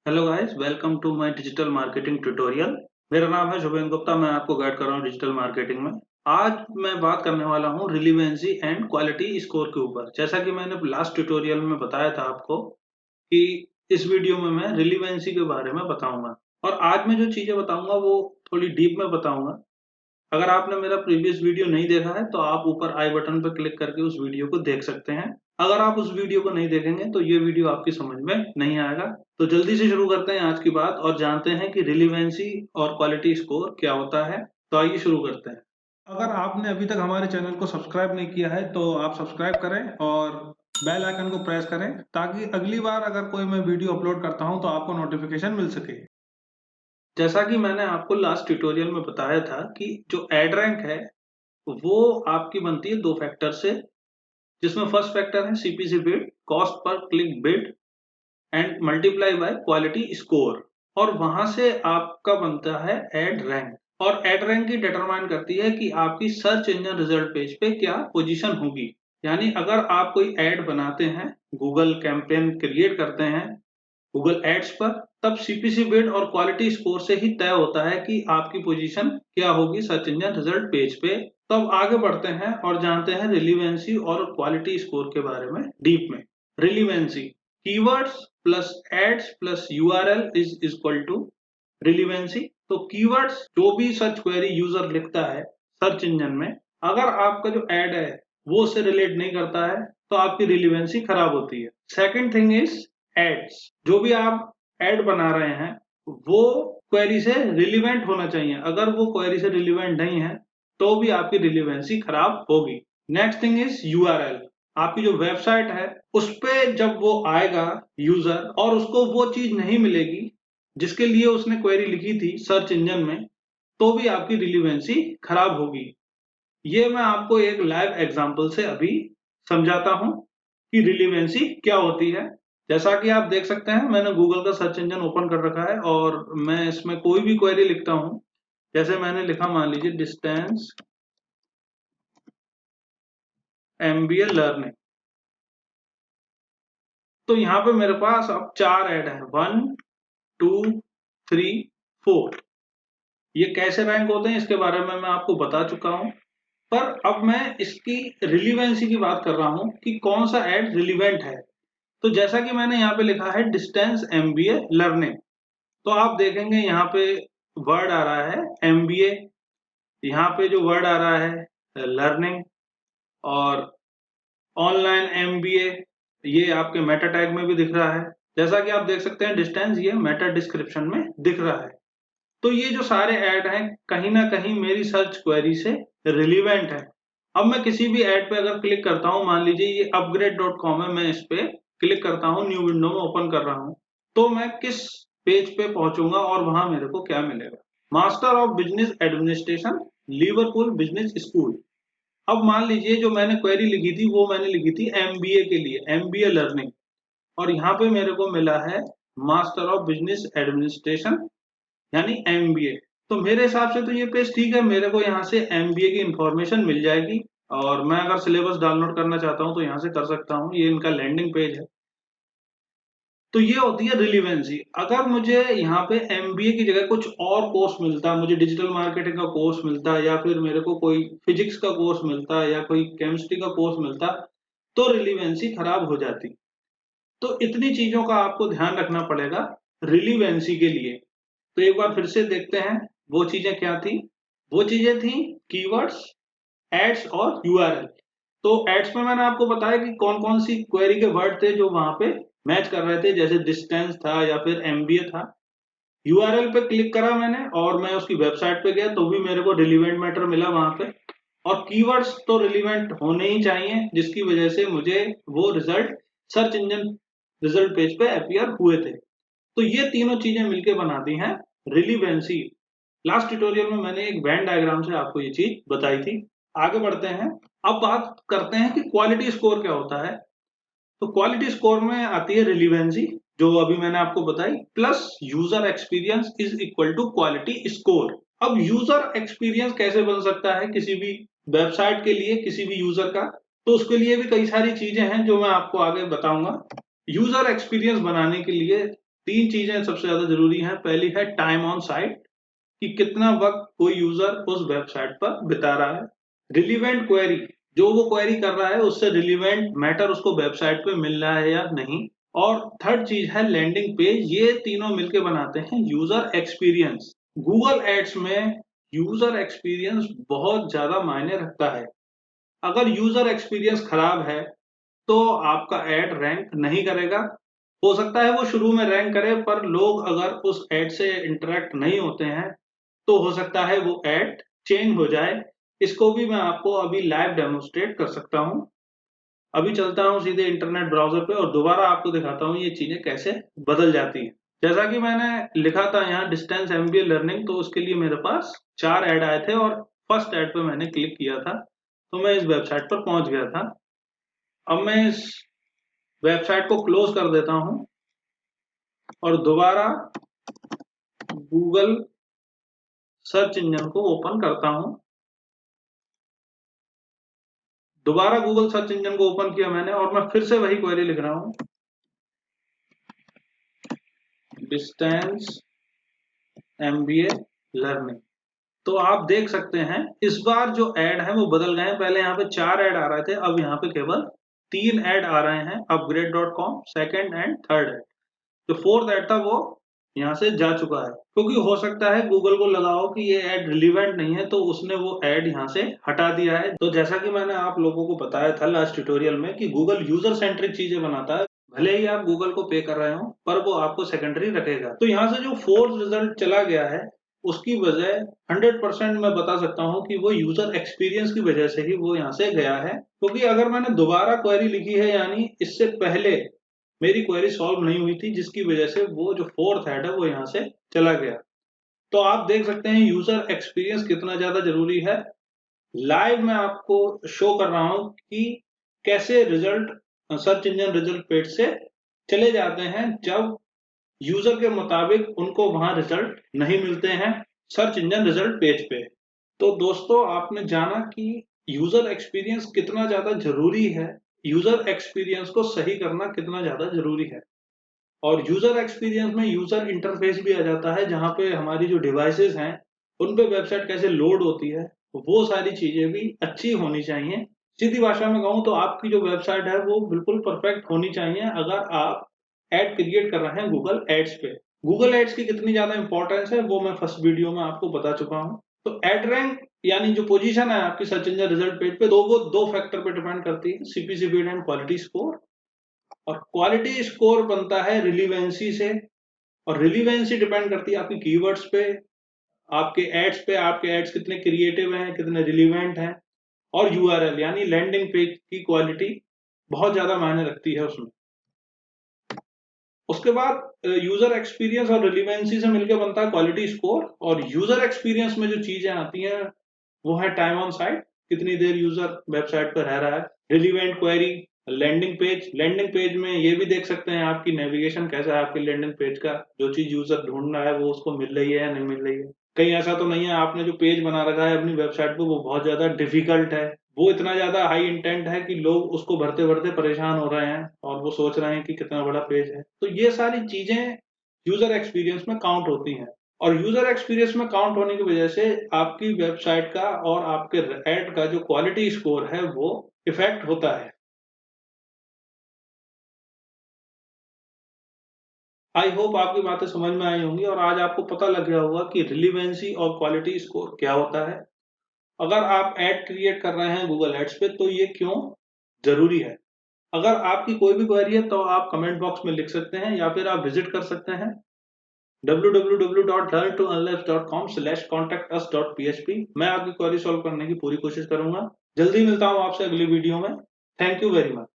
Hello guys, welcome to my digital marketing tutorial. मेरा नाम है शुभेंद्र गुप्ता। मैं आपको गाइड कर रहा हूँ डिजिटल मार्केटिंग में। आज मैं बात करने वाला हूँ रिलीवेंसी एंड क्वालिटी स्कोर के ऊपर। जैसा कि मैंने लास्ट ट्यूटोरियल में बताया था आपको कि इस वीडियो में मैं रिलीवेंसी के बारे में बताऊंगा, और आज मैं जो चीजें बताऊंगा वो थोड़ी डीप में बताऊंगा। अगर आपने मेरा प्रीवियस वीडियो नहीं देखा है तो आप ऊपर आई बटन पर क्लिक करके उस वीडियो को देख सकते हैं। अगर आप उस वीडियो को नहीं देखेंगे तो ये वीडियो आपकी समझ में नहीं आएगा। तो जल्दी से शुरू करते हैं आज की बात और जानते हैं कि रिलीवेंसी और क्वालिटी स्कोर क्या होता है। तो आइए शुरू करते हैं। अगर आपने अभी तक हमारे चैनल को सब्सक्राइब नहीं किया है तो आप सब्सक्राइब करें और बेल आइकन को प्रेस करें, ताकि अगली बार अगर कोई मैं वीडियो अपलोड करता हूं तो आपको नोटिफिकेशन मिल सके। जैसा कि मैंने आपको लास्ट ट्यूटोरियल में बताया था कि जो एड रैंक है वो आपकी बनती है दो फैक्टर से, जिसमें फर्स्ट फैक्टर है CPC bid, cost per click bid, and multiply by quality score. और वहां से आपका बनता है एड रैंक। और एड रैंक की डिटरमाइन करती है कि आपकी सर्च इंजन रिजल्ट पेज पे क्या पोजीशन होगी। यानी अगर आप कोई एड बनाते हैं, गूगल कैंपेन क्रिएट करते हैं गूगल एड्स पर, तब सीपीसी बिड और क्वालिटी स्कोर से ही तय होता है कि आपकी पोजीशन क्या होगी सर्च इंजन रिजल्ट पेज पे। तो अब आगे बढ़ते हैं और जानते हैं रिलीवेंसी और क्वालिटी स्कोर के बारे में डीप में। Relevancy, keywords plus ads plus URL is equal to relevancy. तो कीवर्ड्स जो भी सर्च क्वेरी यूजर लिखता है सर्च इंजन में, अगर आपका जो एड है वो उससे रिलेट नहीं करता है तो आपकी रिलीवेंसी खराब होती है। Second thing is ads. जो भी आप एड बना रहे हैं वो क्वेरी से रिलीवेंट होना चाहिए। अगर वो क्वेरी से रिलीवेंट नहीं है तो भी आपकी रिलीवेंसी खराब होगी। Next thing is URL. आपकी जो वेबसाइट है उस पे जब वो आएगा यूजर और उसको वो चीज नहीं मिलेगी जिसके लिए उसने क्वेरी लिखी थी सर्च इंजन में, तो भी आपकी रिलीवेंसी खराब होगी। ये मैं आपको एक लाइव एग्जांपल से अभी समझाता हूं कि रिलीवेंसी क्या होती है। जैसा कि आप देख सकते हैं, मैंने गूगल का सर्च इंजन ओपन कर रखा है और मैं इसमें कोई भी क्वेरी लिखता हूं। जैसे मैंने लिखा, मान लीजिए डिस्टेंस एमबीए लर्निंग। तो यहाँ पे मेरे पास अब 4 ऐड है, 1 2 3 4। ये कैसे रैंक होते हैं इसके बारे में मैं आपको बता चुका हूं, पर अब मैं इसकी रिलीवेंसी की बात कर रहा हूं कि कौन सा एड रिलीवेंट है। तो जैसा कि मैंने यहाँ पे लिखा है डिस्टेंस एमबीए लर्निंग, तो आप देखेंगे यहाँ पे वर्ड आ रहा है एमबीए, यहाँ पे जो वर्ड आ रहा है लर्निंग, और ऑनलाइन एमबीए ये आपके मेटा टैग में भी दिख रहा है। जैसा कि आप देख सकते हैं डिस्टेंस ये मेटा डिस्क्रिप्शन में दिख रहा है। तो ये जो सारे ऐड हैं कहीं ना कहीं मेरी सर्च क्वेरी से रिलीवेंट है। अब मैं किसी भी ऐड पे अगर क्लिक करता हूं, मान लीजिए ये upgrade.com है, मैं इस पे क्लिक करता हूं, न्यू विंडो में ओपन कर रहा हूं, तो मैं किस पेज पे पहुंचूंगा और वहां मेरे को क्या मिलेगा? Master of business administration, Liverpool business school. अब मान लीजिए जो मैंने क्वेरी लिखी थी वो मैंने लिखी थी एमबीए के लिए, एमबीए लर्निंग, और यहाँ पे मेरे को मिला है मास्टर ऑफ बिजनेस एडमिनिस्ट्रेशन यानी एमबीए। तो मेरे हिसाब से तो ये पेज ठीक है, मेरे को यहाँ से एमबीए की इंफॉर्मेशन मिल जाएगी, और मैं अगर सिलेबस डाउनलोड करना चाहता हूँ तो यहाँ से कर सकता हूँ। ये इनका लैंडिंग पेज है। तो ये होती है रिलीवेंसी। अगर मुझे यहाँ पे एमबीए की जगह कुछ और कोर्स मिलता, मुझे डिजिटल मार्केटिंग का कोर्स मिलता, या फिर मेरे को कोई फिजिक्स का कोर्स मिलता या कोई केमिस्ट्री का कोर्स मिलता, तो रिलीवेंसी खराब हो जाती। तो इतनी चीजों का आपको ध्यान रखना पड़ेगा रिलीवेंसी के लिए। तो एक बार फिर से देखते हैं वो चीजें क्या थी। वो चीजें थी कीवर्ड्स, एड्स और यूआरएल। तो एड्स में मैंने आपको बताया कि कौन कौन सी क्वेरी के वर्ड थे जो वहां पे मैच कर रहे थे, जैसे डिस्टेंस था या फिर एमबीए था। यूआरएल पे क्लिक करा मैंने और मैं उसकी वेबसाइट पे गया तो भी मेरे को रिलीवेंट मैटर मिला वहां पे। और कीवर्ड्स तो रिलीवेंट होने ही चाहिए, जिसकी वजह से मुझे वो result search engine result page पे अपीयर हुए थे। तो ये तीनों चीजें मिलकर बनाती हैं रिलीवेंसी। लास्ट ट्यूटोरियल में मैंने एक वेन डायग्राम से आपको ये चीज बताई थी। आगे बढ़ते हैं। अब बात करते हैं कि क्वालिटी स्कोर क्या होता है। तो क्वालिटी स्कोर में आती है रिलीवेंसी, जो अभी मैंने आपको बताई, plus user experience is equal to quality score. अब यूजर एक्सपीरियंस कैसे बन सकता है किसी भी वेबसाइट के लिए, किसी भी यूजर का? तो उसके लिए भी कई सारी चीजें हैं जो मैं आपको आगे बताऊंगा। यूजर एक्सपीरियंस बनाने के लिए तीन चीजें सबसे ज्यादा जरूरी हैं। पहली है टाइम ऑन साइट, कि कितना वक्त कोई यूजर उस वेबसाइट पर बिता रहा है। रिलीवेंट क्वेरी, जो वो क्वेरी कर रहा है उससे रिलीवेंट मैटर उसको वेबसाइट पे मिल रहा है या नहीं। और थर्ड चीज है लैंडिंग पेज। ये तीनों मिलके बनाते हैं यूजर एक्सपीरियंस। गूगल एड्स में यूजर एक्सपीरियंस बहुत ज्यादा मायने रखता है। अगर यूजर एक्सपीरियंस खराब है तो आपका एड रैंक नहीं करेगा। हो सकता है वो शुरू में रैंक करे, पर लोग अगर उस एड से इंटरेक्ट नहीं होते हैं तो हो सकता है वो एड चेंज हो जाए। इसको भी मैं आपको अभी लाइव डेमोन्स्ट्रेट कर सकता हूं। अभी चलता हूं सीधे इंटरनेट ब्राउजर पे और दोबारा आपको दिखाता हूं ये चीजें कैसे बदल जाती हैं। जैसा कि मैंने लिखा था यहाँ डिस्टेंस एमबीए लर्निंग, तो उसके लिए मेरे पास 4 ऐड आए थे और फर्स्ट ऐड पे मैंने क्लिक किया था तो मैं इस वेबसाइट पर पहुंच गया था। अब मैं इस वेबसाइट को क्लोज कर देता हूं और दोबारा गूगल सर्च इंजन को ओपन करता हूं। दोबारा गूगल सर्च इंजन को ओपन किया मैंने और मैं फिर से वही क्वेरी लिख रहा हूं, डिस्टेंस एमबीए लर्निंग। तो आप देख सकते हैं इस बार जो ऐड है वो बदल गए हैं। पहले यहाँ पे 4 ऐड आ रहे थे, अब यहाँ पे केवल 3 ऐड आ रहे हैं। अपग्रेड.com सेकंड एंड थर्ड ऐड। जो फोर्थ ऐड था वो यहाँ से जा चुका है, क्योंकि हो सकता है गूगल को लगा हो कि ये ऐड रिलीवेंट नहीं है तो उसने वो ऐड यहाँ से हटा दिया है। तो जैसा कि मैंने आप लोगों को बताया था लास्ट ट्यूटोरियल में कि गूगल यूजर सेंट्रिक चीजें बनाता है। भले ही आप गूगल को पे कर रहे हो पर वो आपको सेकेंडरी रखेगा। तो यहाँ से जो फोर्थ रिजल्ट चला गया है उसकी वजह 100% मैं बता सकता हूँ कि वो यूजर एक्सपीरियंस की वजह से ही वो यहाँ से गया है। क्योंकि अगर मैंने दोबारा क्वेरी लिखी है, यानी इससे पहले मेरी क्वेरी सॉल्व नहीं हुई थी, जिसकी वजह से वो जो फोर्थ हेड है वो यहाँ से चला गया। तो आप देख सकते हैं यूजर एक्सपीरियंस कितना ज्यादा जरूरी है। लाइव मैं आपको शो कर रहा हूं कि कैसे result search engine result page से चले जाते हैं जब यूजर के मुताबिक उनको वहां रिजल्ट नहीं मिलते हैं सर्च इंजन रिजल्ट पेज पे। तो दोस्तों आपने जाना कि यूजर एक्सपीरियंस कितना ज्यादा जरूरी है, यूजर एक्सपीरियंस को सही करना कितना ज्यादा जरूरी है। और यूजर एक्सपीरियंस में यूजर इंटरफेस भी आ जाता है, जहां पे हमारी जो डिवाइसेस हैं उन पे वेबसाइट कैसे लोड होती है, वो सारी चीजें भी अच्छी होनी चाहिए। सीधी भाषा में कहूँ तो आपकी जो वेबसाइट है वो बिल्कुल परफेक्ट होनी चाहिए अगर आप एड क्रिएट कर रहे हैं गूगल एड्स पे। गूगल एड्स की कितनी ज्यादा इंपॉर्टेंस है वो मैं फर्स्ट वीडियो में आपको बता चुका हूँ। तो एड रैंक यानी जो पोजीशन है आपकी सर्च इंजन रिजल्ट पेज पे, तो वो दो फैक्टर पे डिपेंड करती है, CP speed and quality score. और क्वालिटी स्कोर बनता है रिलीवेंसी से, और रिलीवेंसी डिपेंड करती है आपकी कीवर्ड्स पे, आपके एड्स पे, आपके एड्स कितने क्रिएटिव हैं, कितने रिलीवेंट हैं। और यूआरएल यानी लैंडिंग पेज की क्वालिटी बहुत ज्यादा मायने रखती है उसमें। उसके बाद यूजर एक्सपीरियंस और रिलीवेंसी से मिलकर बनता है क्वालिटी स्कोर। और यूजर एक्सपीरियंस में जो चीजें आती हैं वो है टाइम ऑन साइट, कितनी देर यूजर वेबसाइट पर रह रहा है, रिलीवेंट क्वेरी, लैंडिंग पेज में ये भी देख सकते हैं आपकी नेविगेशन कैसा है आपकी लैंडिंग पेज का, जो चीज यूजर ढूंढ रहा है वो उसको मिल रही है या नहीं मिल रही है। कहीं ऐसा तो नहीं है आपने जो पेज बना रखा है अपनी वेबसाइट पे वो बहुत ज्यादा डिफिकल्ट है, वो इतना ज्यादा हाई इंटेंट है कि लोग उसको भरते भरते परेशान हो रहे हैं और वो सोच रहे हैं कि कितना बड़ा पेज है। तो ये सारी चीजें यूजर एक्सपीरियंस में काउंट होती हैं। और यूजर एक्सपीरियंस में काउंट होने की वजह से आपकी वेबसाइट का और आपके एड का जो क्वालिटी स्कोर है वो इफेक्ट होता है। आई होप आपकी बातें समझ में आई होंगी और आज आपको पता लग गया होगा कि रिलीवेंसी और क्वालिटी स्कोर क्या होता है। अगर आप एड क्रिएट कर रहे हैं गूगल एड्स पे तो ये क्यों जरूरी है। अगर आपकी कोई भी क्वेरी है तो आप कमेंट बॉक्स में लिख सकते हैं या फिर आप विजिट कर सकते हैं www.learntounlearn.com/contactus.php। मैं आपकी क्वेरी सॉल्व करने की पूरी कोशिश करूंगा। जल्दी मिलता हूं आपसे अगली वीडियो में। Thank you very much.